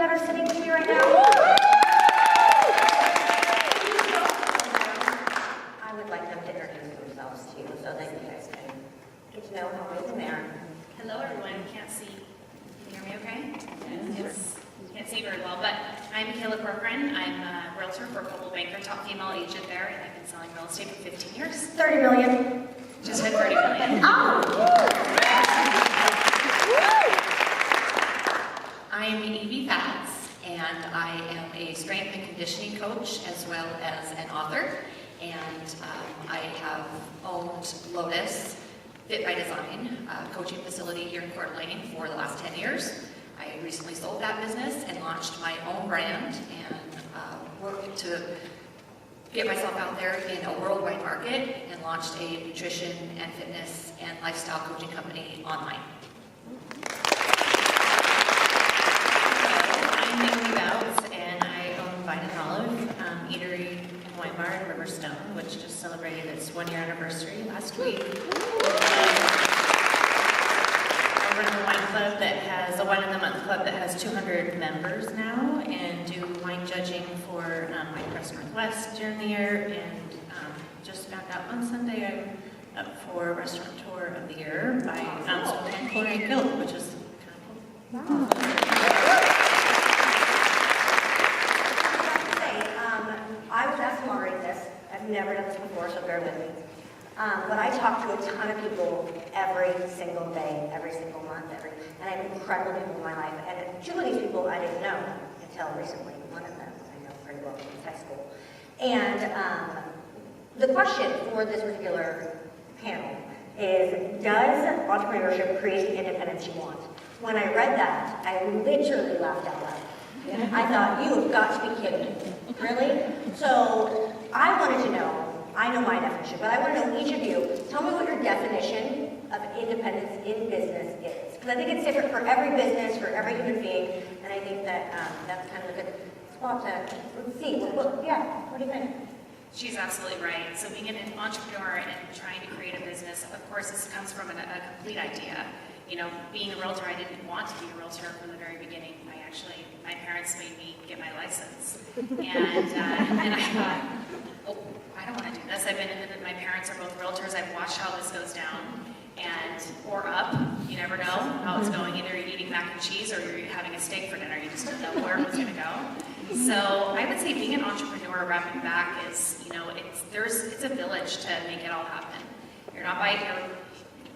that are sitting with me right now? I would like them to introduce themselves to you so that you guys can get to know how amazing they are. Hello, everyone. Can't see. Can you hear me okay? Yes. Can't see very well, but I'm Michaela Corcoran. I'm a realtor for Coldwell Banker, top female agent there, and I've been selling real estate for 15 years. 30 million. Just hit 30 million. Oh! I'm Evie Fatts, and I am a strength and conditioning coach as well as an author. And I have owned Lotus Fit by Design, a coaching facility here in Coeur d'Alene for the last 10 years. I recently sold that business and launched my own brand and worked to get myself out there in a worldwide market and launched a nutrition and fitness and lifestyle coaching company online. I'm Naomi Bouts, and I own Vine and Olive, Eatery and Wine Bar in Riverstone, which just celebrated its 1-year anniversary last week. I run a wine club that has a Wine of the Month club that has 200 members now, and do wine judging for Wine Press Northwest during the year. And just found out on Sunday I'm up for Restaurateur of the Year by Spokane Culinary Guild, which is kind of cool. I was asked to moderate this. I've never done this before, so bear with me. But I talk to a ton of people every single day, every single month, and I have incredible people in my life. And two of these people I didn't know until recently. One of them I know pretty well since high school. And the question for this particular panel is, does entrepreneurship create the independence you want? When I read that, I literally laughed out loud. I thought, you have got to be kidding me. Really? So I wanted to know, I know my definition, but I want to know each of you, tell me what your definition of independence in business is. Because I think it's different for every business, for every human being, and I think that that's kind of a good spot to, let's see. Yeah, what do you think? She's absolutely right. So being an entrepreneur and trying to create a business, of course, this comes from a complete idea. You know, being a realtor, I didn't want to be a realtor from the very beginning. My parents made me get my license. And I thought, oh, I don't want to do this. My parents are both realtors. I've watched how this goes down. Or up, you never know how it's going. Either you're eating mac and cheese or you're having a steak for dinner. You just don't know where it's going to go. So I would say being an entrepreneur, wrapping back, is, you know, it's a village to make it all happen. You're not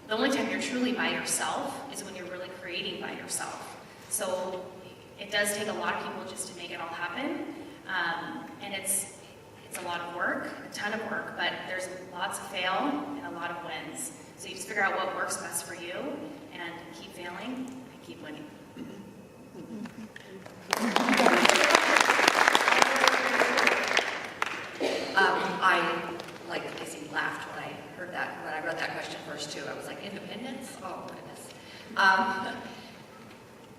the only time you're truly by yourself is when you're really creating by yourself. So it does take a lot of people just to make it all happen. And it's a lot of work, a ton of work, but there's lots of fail and a lot of wins. So you just figure out what works best for you and keep failing and keep winning. I, like Lacey, laughed when I heard that, when I read that question first too. I was like, independence? Oh goodness.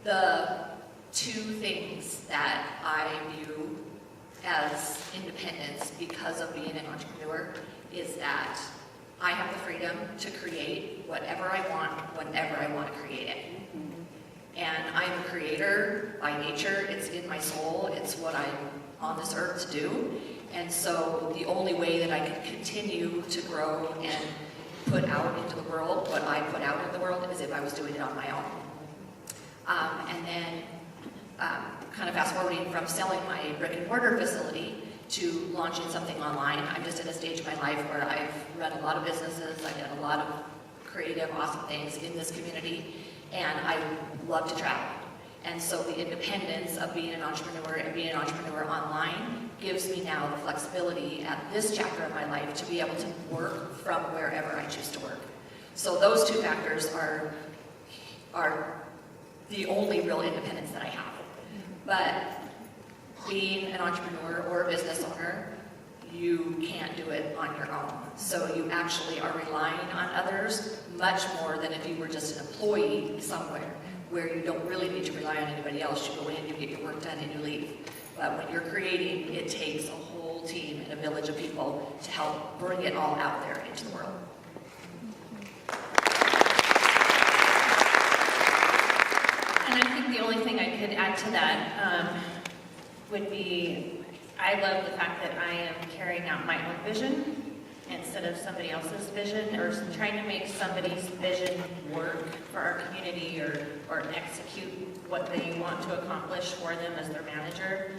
The two things that I view as independence because of being an entrepreneur is that I have the freedom to create whatever I want, whenever I want to create it. And I'm a creator by nature. It's in my soul. It's what I'm on this earth to do. And so the only way that I can continue to grow and put out into the world what I put out in the world is if I was doing it on my own. And then kind of fast forwarding from selling my brick and mortar facility to launching something online. I'm just at a stage of my life where I've run a lot of businesses, I've done a lot of creative, awesome things in this community, and I love to travel. And so the independence of being an entrepreneur and being an entrepreneur online gives me now the flexibility at this chapter of my life to be able to work from wherever I choose to work. So those two factors are the only real independence that I have. But being an entrepreneur or a business owner, you can't do it on your own. So you actually are relying on others much more than if you were just an employee somewhere, where you don't really need to rely on anybody else. You go in, you get your work done, and you leave. But when you're creating, it takes a whole team and a village of people to help bring it all out there into the world. And I think the only thing I could add to that would be, I love the fact that I am carrying out my own vision instead of somebody else's vision, or trying to make somebody's vision work for our community, or execute what they want to accomplish for them as their manager.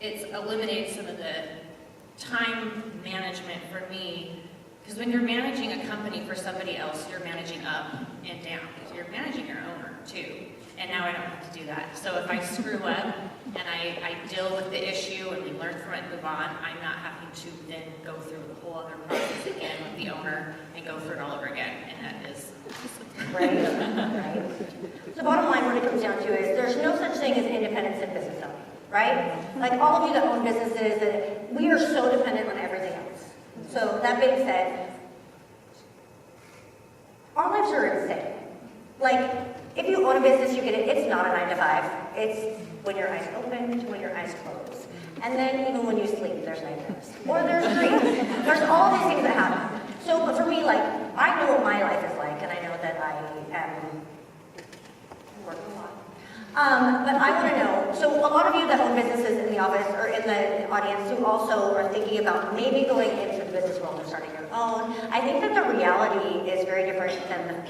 It's eliminated some of the time management for me, because when you're managing a company for somebody else, you're managing up and down. So you're managing your owner too. And now I don't have to do that. So if I screw up and I deal with the issue and we learn from it and move on, I'm not having to then go through the whole other process again with the owner and go through it all over again. And that is Right, right. The bottom line, what it comes down to is there's no such thing as independence in business owning, right? Like all of you that own businesses, we are so dependent on everything else. So that being said, our lives are insane. Like, if you own a business, you get it. It's not a 9 to 5. It's when your eyes open to when your eyes close. And then even when you sleep, there's nightmares. Or there's dreams. There's all these things that happen. So, but for me, like, I know what my life is like, and I know that I am working a lot. But I want to know, so a lot of you that own businesses in the office or in the audience who also are thinking about maybe going into the business world and starting your own, I think that the reality is very different than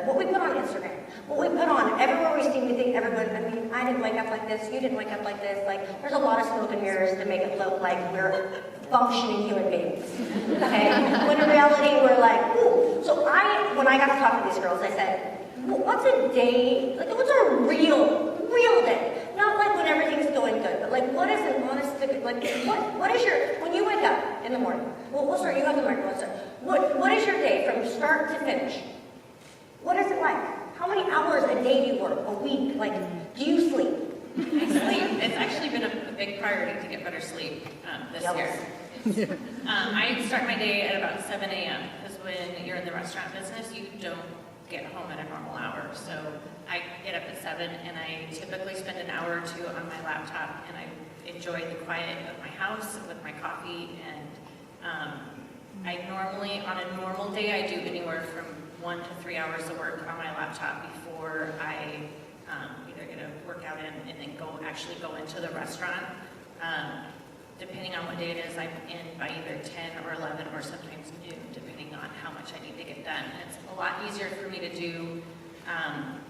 what we put on Instagram, what we put on everywhere we see. We think everybody, I mean, I didn't wake up like this, you didn't wake up like this. Like, there's a lot of smoke and mirrors to make it look like we're functioning human beings, okay? When in reality, we're like, ooh. So when I got to talk to these girls, I said, well, what's a day, like, what's a real day? Not like when everything's going good, but like, what is an honest, like, what is your, when you wake up in the morning, well, we'll start, you have the microphone, so what is your day from start to finish? What is it like? How many hours a day do you work? A week? Like, do you sleep? I sleep. It's actually been a big priority to get better sleep this year. I start my day at about 7 a.m. because when you're in the restaurant business, you don't get home at a normal hour. So I get up at 7 and I typically spend an hour or two on my laptop, and I enjoy the quiet of my house with my coffee. And I normally, on a normal day, I do anywhere from 1 to 3 hours of work on my laptop before I either get a workout in and then actually go into the restaurant. Depending on what day it is, I'm in by either 10 or 11 or sometimes noon, depending on how much I need to get done. And it's a lot easier for me to do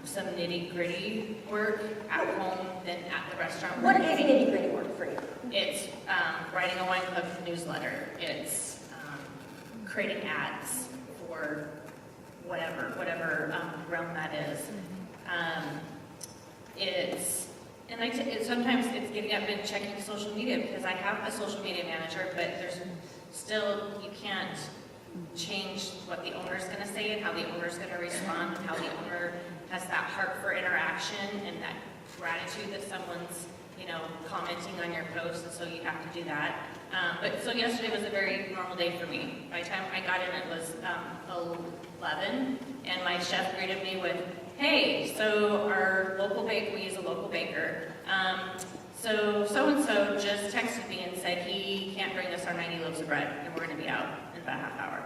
some nitty-gritty work at home than at the restaurant. What is nitty-gritty work for you? It's writing a wine club newsletter. It's creating ads for whatever realm that is. Sometimes it's getting up and checking social media, because I have a social media manager, but there's still, you can't change what the owner's going to say and how the owner's going to respond, and how the owner has that heart for interaction and that gratitude that someone's, commenting on your post, and so you have to do that. So yesterday was a very normal day for me. By the time I got in, it was 11, and my chef greeted me with, "Hey, so our local we use a local baker. So-and-so just texted me and said he can't bring us our 90 loaves of bread, and we're going to be out in about a half hour."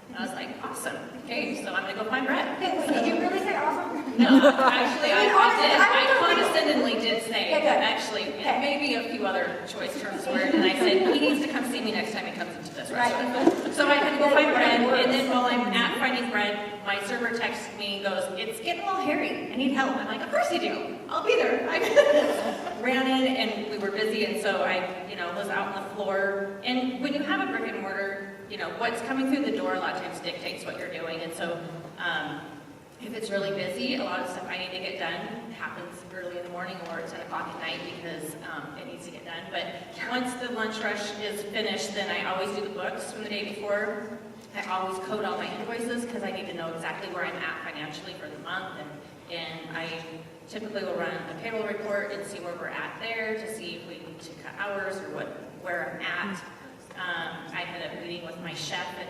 And I was like, awesome. Okay, so I'm going to go find bread. Wait, did you really say awesome? No, actually, I did. I I condescendingly did say, Okay, good. actually, and maybe a few other choice terms were, and I said, he needs to come see me next time he comes into this restaurant. So I had to go find bread, and then while I'm at finding bread, my server texted me and goes, "It's getting a little hairy. I need help." I'm like, "Of course you do. I'll be there." I ran in, and we were busy, and so I, was out on the floor. And when you have a brick and mortar, what's coming through the door a lot of times dictates what you're doing. And so if it's really busy, a lot of stuff I need to get done happens early in the morning or at 10 o'clock at night, because it needs to get done. But once the lunch rush is finished, then I always do the books from the day before. I always code all my invoices, because I need to know exactly where I'm at financially for the month. And I typically will run a payroll report and see where we're at there to see if we need to cut hours or where I'm at. I had a meeting with my chef and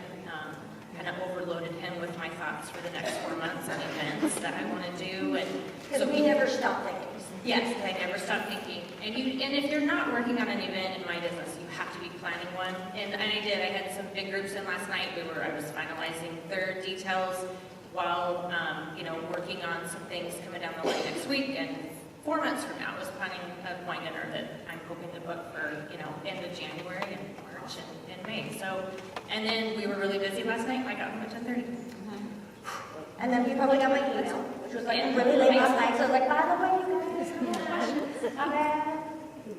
kind of overloaded him with my thoughts for the next 4 months on events that I want to do. And Because we never stop thinking. yes, I never stop thinking. And if you're not working on an event in my business, you have to be planning one. And I did. I had some big groups in last night. I was finalizing their details. while, working on some things coming down the line next week, and 4 months from now, I was planning a wine dinner that I'm hoping to book for, end of January and March and May. So, and then we were really busy last night. I got home at 10:30. And then you probably got my email, which was like really late last night, so I was like, by the way, you guys, I'm bad.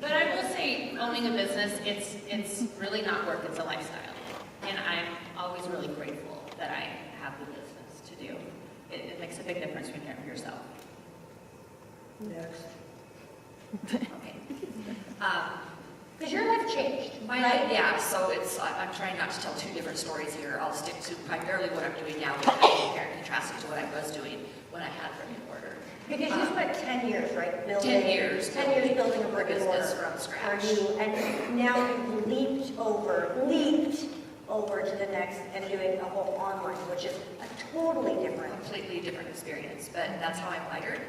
But I will say, owning a business, it's really not work, it's a lifestyle. And I'm always really grateful that I have the business to do. It makes a big difference when you're for yourself. Next. Okay. Because your life changed, My life, yeah, so I'm trying not to tell two different stories here. I'll stick to primarily what I'm doing now, but I compare and contrast it to what I was doing when I had brick and mortar. Because you spent 10 years, right, building? 10 years. 10 years building a brick and mortar. Business from scratch. For you, and now you've leaped over to the next and doing a whole online, which is a totally different. Completely different experience, but that's how I'm wired.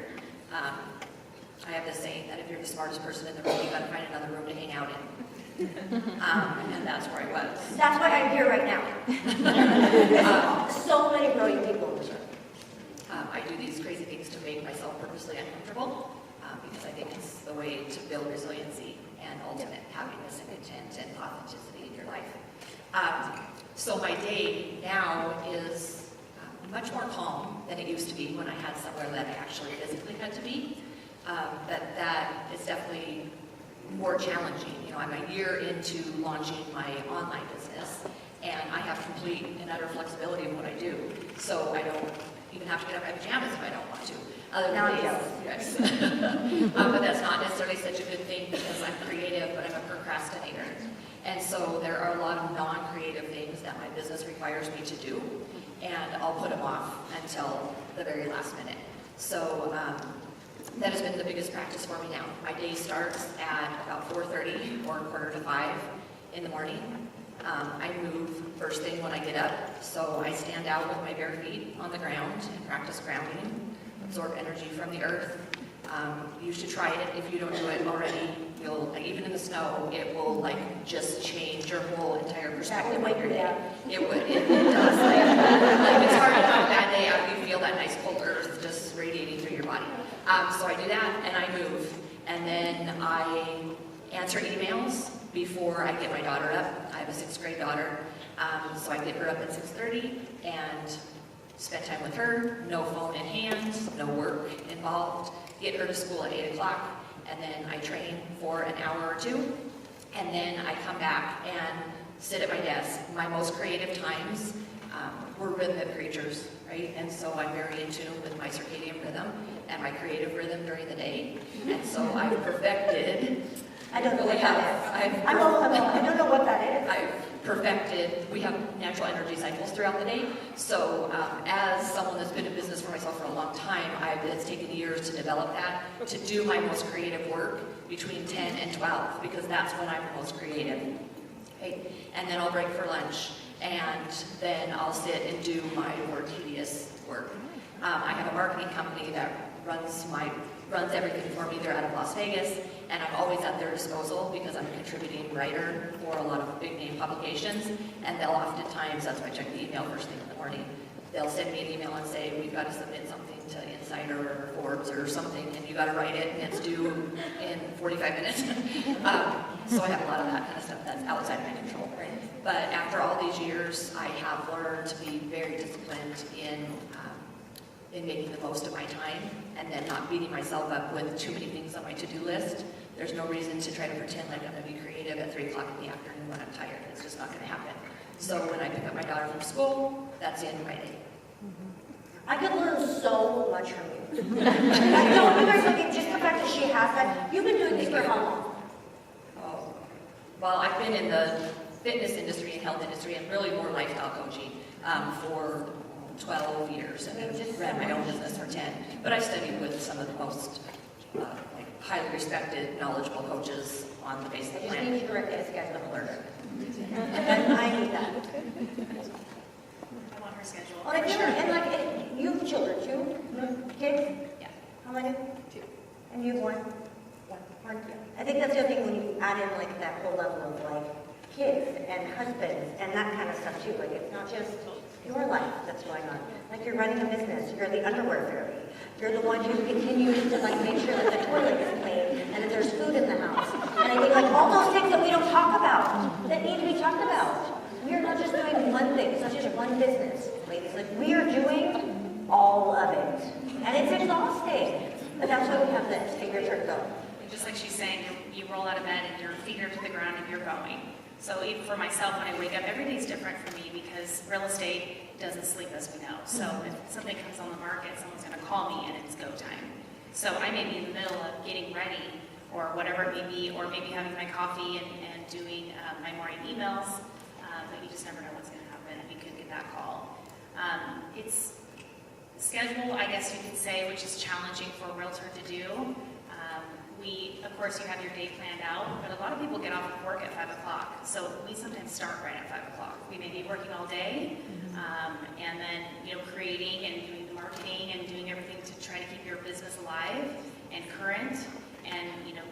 I have this saying that if you're the smartest person in the room, you got to find another room to hang out in. And that's where I was. That's why I'm here right now. So many brilliant people in this room. I do these crazy things to make myself purposely uncomfortable because I think it's the way to build resiliency and ultimate happiness and content and authenticity in your life. So my day now is much more calm than it used to be when I had somewhere that I actually physically had to be. But that is definitely more challenging. I'm a year into launching my online business, and I have complete and utter flexibility in what I do. So I don't even have to get up in my pajamas if I don't want to. Other Now than you days, yes. But that's not necessarily such a good thing because I'm creative, but I'm a procrastinator. And so there are a lot of non-creative things that my business requires me to do, and I'll put them off until the very last minute. So that has been the biggest practice for me now. My day starts at about 4:30 or 4:45 in the morning. I move first thing when I get up, so I stand out with my bare feet on the ground and practice grounding, absorb energy from the earth. You should try it if you don't do it already. You'll, even in the snow, it will just change your whole entire perspective on your day. It would, it does. It's hard to have a bad day out. You feel that nice cold earth just radiating through your body. So I do that and I move, and then I answer emails before I get my daughter up. I have a 6th grade daughter, so I get her up at 6:30 and spend time with her. No phone in hand, no work involved. Get her to school at 8 o'clock, and then I train for an hour or two, and then I come back and sit at my desk. My most creative times, we're rhythmic creatures, right? And so I'm very in tune with my circadian rhythm and my creative rhythm during the day. And so I've perfected. I don't know what that is. I don't know what that is. I've perfected, we have natural energy cycles throughout the day. So as someone that's been in business for myself for a long time, it's taken years to develop that, to do my most creative work between 10 and 12, because that's when I'm most creative. Okay? And then I'll break for lunch, and then I'll sit and do my more tedious work. I have a marketing company that runs everything for me. They're out of Las Vegas, and I'm always at their disposal because I'm a contributing writer for a lot of big name publications, and they'll oftentimes, that's why I check the email first thing in the morning, they'll send me an email and say, we've got to submit something to Insider or Forbes or something, and you got to write it, and it's due in 45 minutes. So I have a lot of that kind of stuff that's outside my control, right? But after all these years, I have learned to be very disciplined in making the most of my time, and then not beating myself up with too many things on my to-do list. There's no reason to try to pretend like I'm going to be creative at 3 o'clock in the afternoon when I'm tired. It's just not going to happen. So when I pick up my daughter from school, that's the end of my day. I could learn so much from you. You guys, just the fact that she has that, you've been doing this for how long? Oh, well, I've been in the fitness industry and health industry and really more lifestyle coaching for 12 years, and I've just ran my own business for 10. But I studied with some of the most highly respected, knowledgeable coaches on the face of the I just planet. need you to write this guy's the learner. And I need that. I want her schedule. Well, I feel like, you have children too? Kids? Yeah. How many? 2. And you have one? One. I think that's the other thing when you add in that whole level of kids and husbands and that kind of stuff too. It's not just your life that's going on. Like you're running a business, you're the underwear fairy. You're the one who continues to like make sure that the toilet is clean and that there's food in the house. And I mean like all those things that we don't talk about, that need to be talked about. We are not just doing one thing, it's not just one business, ladies. Like we are doing all of it. And it's exhausting. But that's why we have this, take your turn, go. Just like she's saying, you roll out of bed and your feet are to the ground and you're going. So even for myself, when I wake up, every day's different for me because real estate doesn't sleep, as we know. So if something comes on the market, someone's going to call me and it's go time. So I may be in the middle of getting ready or whatever it may be, or maybe having my coffee and doing my morning emails, but you just never know what's going to happen. You could get that call. It's schedule, I guess you could say, which is challenging for a realtor to do. Of course, you have your day planned out, but a lot of people get off of work at 5 o'clock. So we sometimes start right at 5 o'clock. We may be working all day, and then, creating and doing the marketing and doing everything to try to keep your business alive and current. And,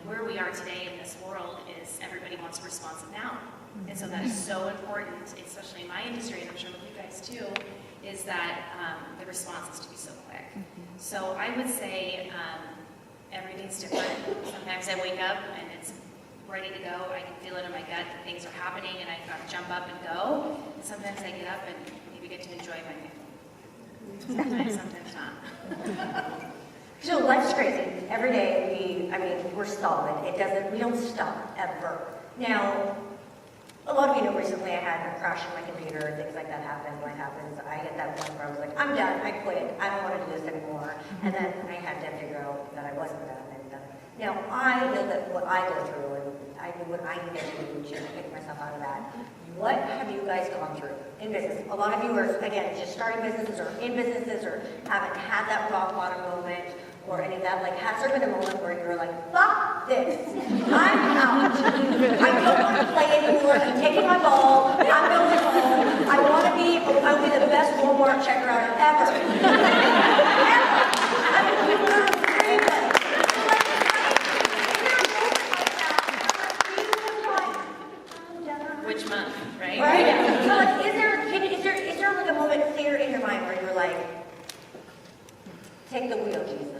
where we are today in this world is everybody wants responsive now. And so that is so important, especially in my industry, and I'm sure with you guys too, is that the response is to be so quick. So I would say, everything's different. Sometimes I wake up and it's ready to go. I can feel it in my gut that things are happening and I've got to jump up and go. And sometimes I get up and maybe get to enjoy my meal. Sometimes not. So life's crazy. Every day we're solid. We don't stop ever. Now, a lot of you know recently I had a crash in my computer, things like that happen. What happens? I hit that point where I was like, I'm done, I quit, I don't want to do this anymore. And then I had to figure out that I wasn't done. Now, I know that what I go through, and I know what I need to do to pick myself out of that. What have you guys gone through in business? A lot of you are, again, just starting businesses or in businesses or haven't had that rock bottom moment or any of that. Like, has there been a moment where you're like, fuck this, I'm out. I don't want to play anymore. I'm taking my ball. I'm going home. I'll be the best Walmart checkout ever. Which month, right? Right? So like, is there like a moment clear in your mind where you're like, take the wheel, Jesus?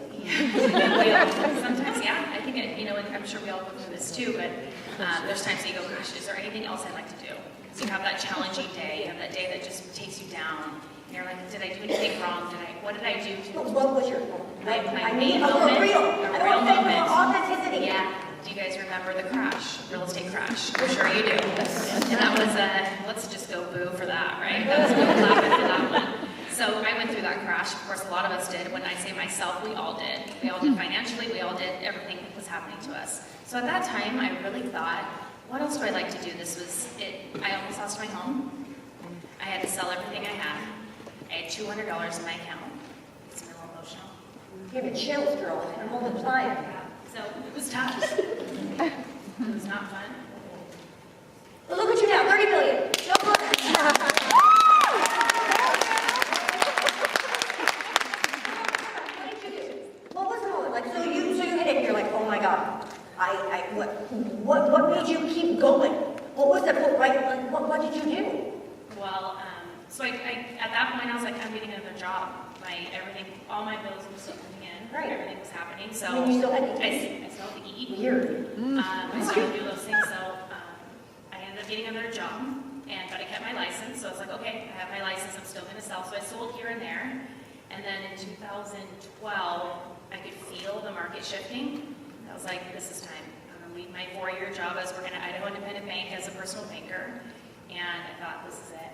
Sometimes, yeah. I think, and I'm sure we all go through this too, but there's times that you go, gosh, is there anything else I'd like to do? So you have that challenging day, you have that day that just takes you down. And you're like, did I do anything wrong? What did I do? What was your moment? My main moment? A real moment. Authenticity. Yeah. Do you guys remember the crash, real estate crash? I'm sure you do. And that was let's just go boo for that, right? That was good laughing for that one. So I went through that crash. Of course, a lot of us did. When I say myself, we all did. We all did financially. We all did everything that was happening to us. So at that time, I really thought, what else do I like to do? This was it. I almost lost my home. I had to sell everything I had. I had $200 in my account. It's a little emotional. Give me chills, girl. I'm multiplying. So it was tough. It was not fun. But look at you now, 30 million. Show What was the moment? Like, so you hit it and you're like, oh my God, what made you keep going? What was the point, right? Like, what did you do? Well, so I at that point I was like, I'm getting another job. All my bills were still coming in. Right. Everything was happening. So I mean, you still had to eat. I still had to eat. Weird. I started to do those things. So I ended up getting another job, but I kept my license. So I was like, okay, I have my license. I'm still going to sell. So I sold here and there. And then in 2012, I could feel the market shifting. I was like, this is time. I'm going to leave my 4-year job. I was working at Idaho Independent Bank as a personal banker. And I thought, this is it.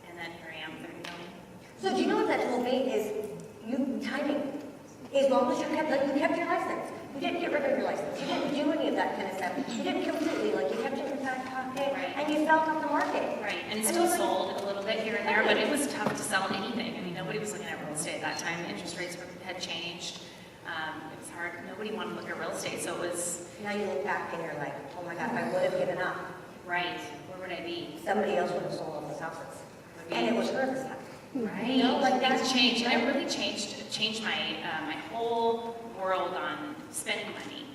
And then here I am, 30 million. So do you know what that told me is timing. As long as you kept your license. You didn't get rid of your license. You didn't do any of that kind of stuff. You didn't completely, you kept it in your back pocket, Right. and you felt out the market. Right, and still sold a little bit here and there, but it was tough to sell anything. I mean, nobody was looking at real estate at that time. The interest rates had changed. It was hard. Nobody wanted to look at real estate, so it was Now you look back and you're like, oh my God, if I would have given up, right. Where would I be? somebody else would have sold all those houses. And it was her this time. Right. You know, like Things that's- changed, and it really changed my my whole world on spending money.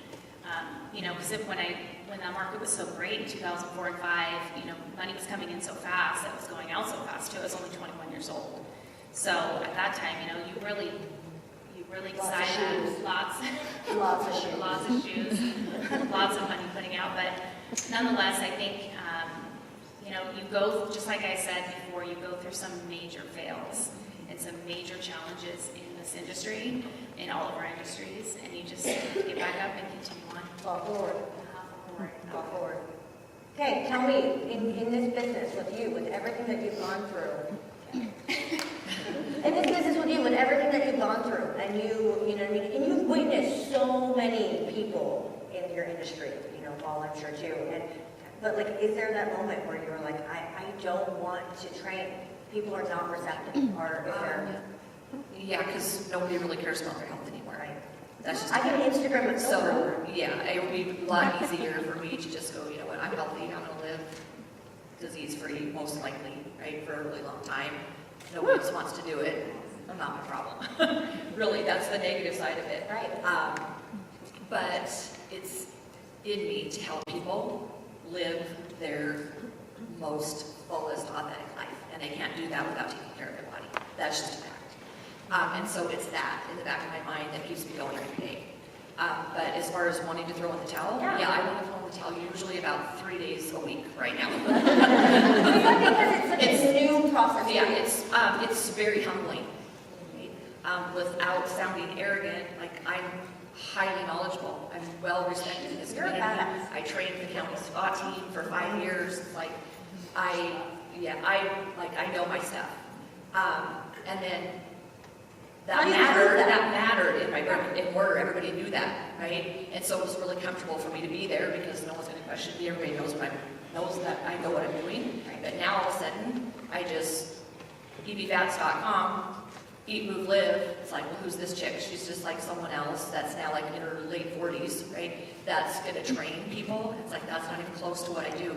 Because when I when that market was so great in 2004 and 5, you know, money was coming in so fast, it was going out so fast too. I was only 21 years old. So at that time, you know, you really Lots of decided shoes. lots Lots of shoes. lots of shoes, lots of money putting out. But nonetheless, I think, you know, you go, just like I said before, you go through some major fails and some major challenges in this industry, in all of our industries, and you just get back up and continue on. Fall forward. Fall forward. Okay, tell me, in this business with you, with everything that you've gone through, in this business with you, with everything that you've gone through, and you know what I mean, and you've witnessed so many people in your industry, you know, Paul, I'm sure too, but like, is there that moment where you're like, I don't want to train, people are not receptive, or is there, Yeah, because nobody really cares about their health anymore. right? That's just. I can Instagram it So, yeah, it would be a lot easier for me to just go, you know what, I'm healthy, I'm gonna live disease-free, most likely, right, for a really long time. Nobody else wants to do it, not my problem. Really, that's the negative side of it. Right. But it's in me to help people live their most fullest, authentic life, and they can't do that without taking care of their body. That's just a fact. And so it's that in the back of my mind that keeps me going every day. But as far as wanting to throw in the towel, yeah, I want to throw in the towel usually about 3 days a week right now. Because it's a new process. Yeah, it's very humbling. Without sounding arrogant, like I'm highly knowledgeable. I'm well respected in this You're a community. badass. I trained the county SWAT team for 5 years. Like I know my stuff. And then How do you prove that? that mattered in my brick and mortar. Everybody knew that, right? And so it was really comfortable for me to be there because no one's going to question me. Everybody knows that I know what I'm doing. But now all of a sudden, I just ebfats.com, eat, move, live. It's like, well, who's this chick? She's just like someone else that's now like in her late 40s, right? That's going to train people. It's like that's not even close to what I do.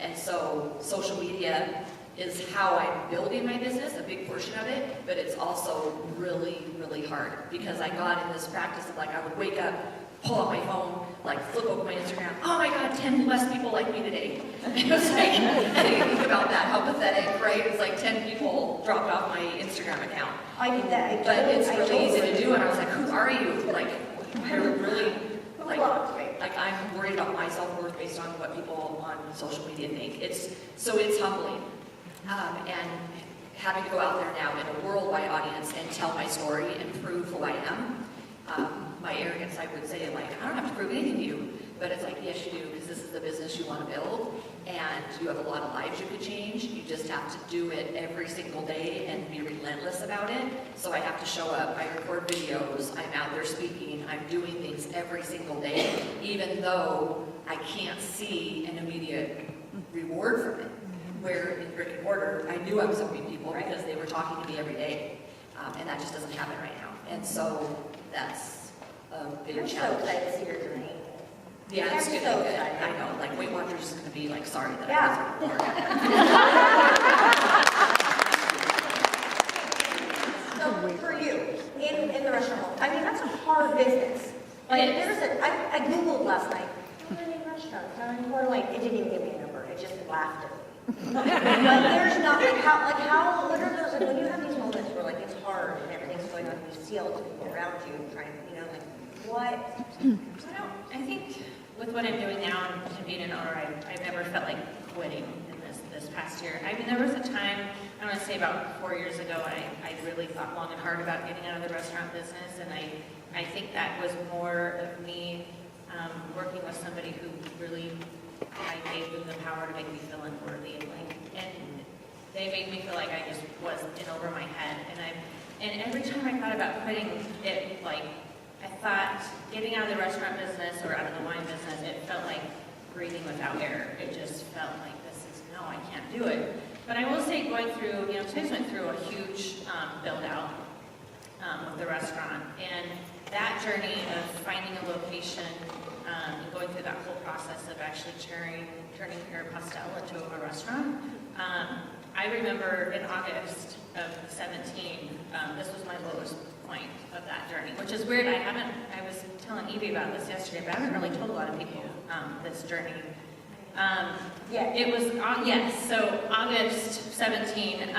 And so social media is how I'm building my business, a big portion of it, but it's also really, really hard because I got in this practice of like I would wake up, pull out my phone, like flip open my Instagram, oh my God, 10 less people like me today. It was like, I didn't think about that, how pathetic, right? It was like 10 people dropped off my Instagram account. I did that. But it's really easy to do, and I was like, who are you? Like, I really, like I'm worried about my self-worth based on what people on social media think. It's humbling. And having to go out there now in a worldwide audience and tell my story and prove who I am. My arrogance, I would say, like, I don't have to prove anything to you, but it's like, yes, you do, because this is the business you want to build, and you have a lot of lives you could change. You just have to do it every single day and be relentless about it. So I have to show up, I record videos, I'm out there speaking, I'm doing things every single day, even though I can't see an immediate reward from it. Where in brick and mortar, I knew I was helping people because they were talking to me every day, and that just doesn't happen right now. And so that's a big I'm so challenge. excited to see your journey. Yeah, it's I'm gonna so be good. excited. I know, like Weight Watchers is gonna be like, sorry that Yeah. I wasn't born. So for you, in the restaurant, I mean, that's a hard business. Like, It is. I Googled last night, how many restaurants are in Coeur d'Alene? It didn't even give me a number, it just laughed at me. But there's not, how, what are those, like, when you have these moments where like it's hard and everything's going on, you see all the people around you and trying, you know, like, what? I think with what I'm doing now and being an owner, I've never felt like quitting in this past year. I mean, there was a time, I want to say about 4 years ago, I really thought long and hard about getting out of the restaurant business, and I think that was more of me working with somebody who really, I gave them the power to make me feel unworthy, and they made me feel like I just was in over my head, and every time I thought about quitting, it like, I thought getting out of the restaurant business or out of the wine business, it felt like breathing without air. It just felt like no, I can't do it. But I will say going through, Tibbs went through a huge build out of the restaurant. And that journey of finding a location and going through that whole process of actually turning Aeropostale into a restaurant. I remember in August of 17, this was my lowest point of that journey, which is weird. I was telling Evie about this yesterday, but I haven't really told a lot of people this journey. Yeah. It was, yes, so August 17,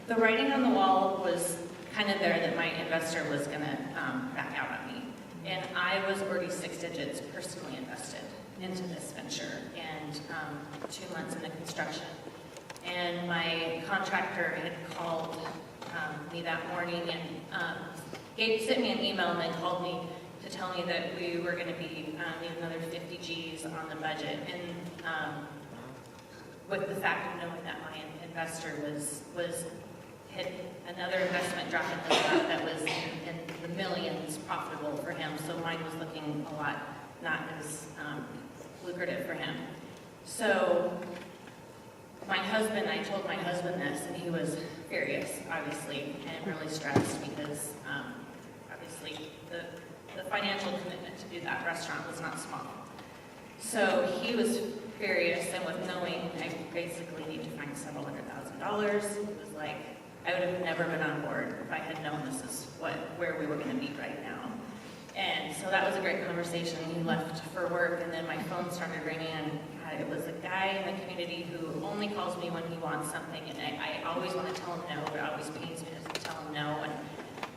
the writing on the wall was kind of there that my investor was going to back out on me. And I was already 6 digits personally invested into this venture and 2 months into construction. And my contractor had called me that morning and sent me an email and then called me to tell me that we were going to be needing another 50 Gs on the budget. And with the fact of knowing that my investor had another investment drop in his lap that was in the millions profitable for him, so mine was looking a lot not as lucrative for him. So my husband, I told my husband this, and he was furious, obviously, and really stressed because obviously the financial commitment to do that restaurant was not small. So he was furious, and with knowing I basically need to find several $100,000, it was like, I would have never been on board if I had known this is where we were going to be right now. And so that was a great conversation. He left for work, and then my phone started ringing, and it was a guy in the community who only calls me when he wants something, and I always want to tell him no, but it always pains me to tell him no. And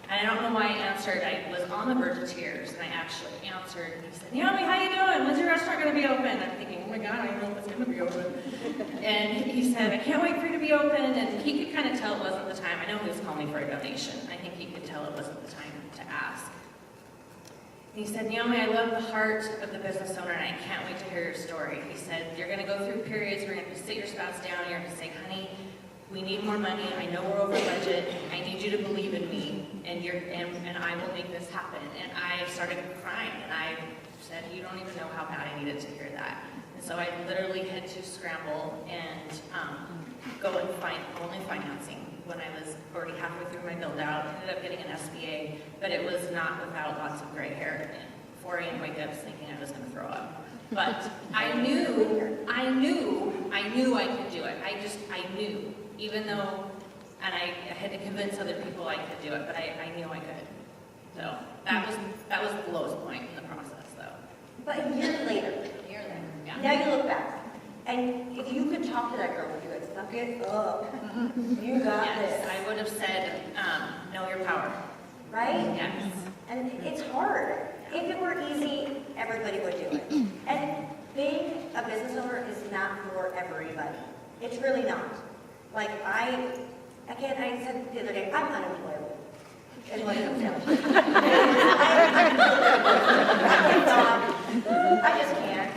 I don't know why I answered. I was on the verge of tears, and I actually answered. And he said, Naomi, how you doing? When's your restaurant going to be open? I'm thinking, oh my God, I don't know if it's going to be open. And he said, I can't wait for you to be open. And he could kind of tell it wasn't the time. I know he was calling me for a donation. I think he could tell it wasn't the time to ask. He said, Naomi, I love the heart of the business owner, and I can't wait to hear your story. He said, you're going to go through periods where you're going to sit your spouse down, you're going to say, honey, we need more money, I know we're over budget, I need you to believe in me, and I will make this happen. And I started crying, and I said, you don't even know how bad I needed to hear that. And so I literally had to scramble and go and find only financing when I was already halfway through my build out. Ended up getting an SBA, but it was not without lots of gray hair and 4 a.m. wake-ups thinking I was going to throw up. But I knew I could do it. I knew, even though, and I had to convince other people I could do it, but I knew I could. So that was the lowest point in the process, though. But a year later, Yeah. now you look back, and if you could talk to that girl, would you have suck it up? You got Yes, this, I would have said, know your power. right? Yes. And it's hard. If it were easy, everybody would do it. And being a business owner is not for everybody. It's really not. Like I said the other day, I'm unemployable. Is what it comes down to. I just can't.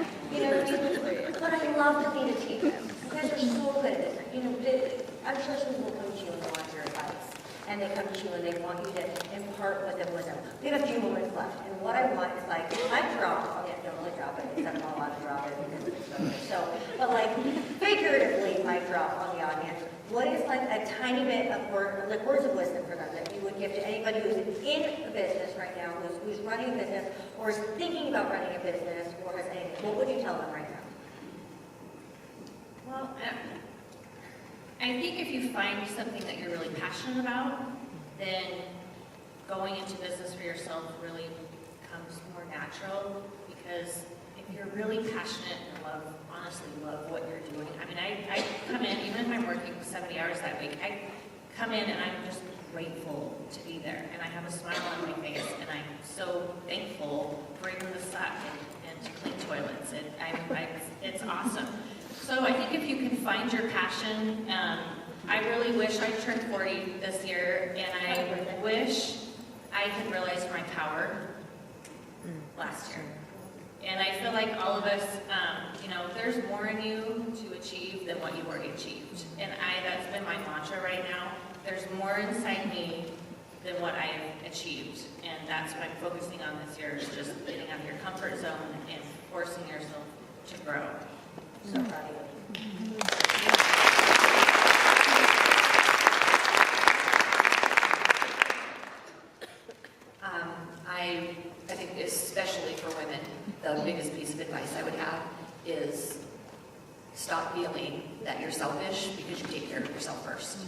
But I love to lead a team. You guys are so good at this. I'm sure some people come to you and want your advice. And they come to you and they want you to impart with them wisdom. We have a few moments left. And what I want is like, I drop, don't really drop it, except I'm not allowed to drop it because it's expensive. So, but like, figuratively, might drop on the audience. What is like a tiny bit of words of wisdom for them that you would give to anybody who's in a business right now, who's running a business, or is thinking about running a business, or has anything? What would you tell them right now? Well, I think if you find something that you're really passionate about, then going into business for yourself really becomes more natural, because if you're really passionate and honestly love what you're doing. I mean, I come in, even if I'm working 70 hours that week, I come in and I'm just grateful to be there. And I have a smile on my face, and I'm so thankful for even the suck and to clean toilets. It's awesome. So I think if you can find your passion, I really wish I turned 40 this year, and I wish I had realized my power last year. And I feel like all of us, there's more in you to achieve than what you've already achieved. And that's been my mantra right now. There's more inside me than what I've achieved. And that's what I'm focusing on this year, is just getting out of your comfort zone and forcing yourself to grow. So proud of you. I think especially for women, the biggest piece of advice I would have is stop feeling that you're selfish because you take care of yourself first.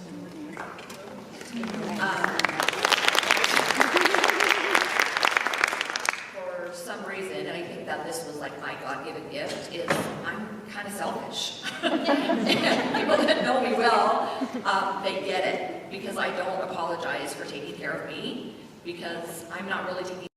like my God-given gift is I'm kind of selfish. And people that know me well, they get it because I don't apologize for taking care of me because I'm not really taking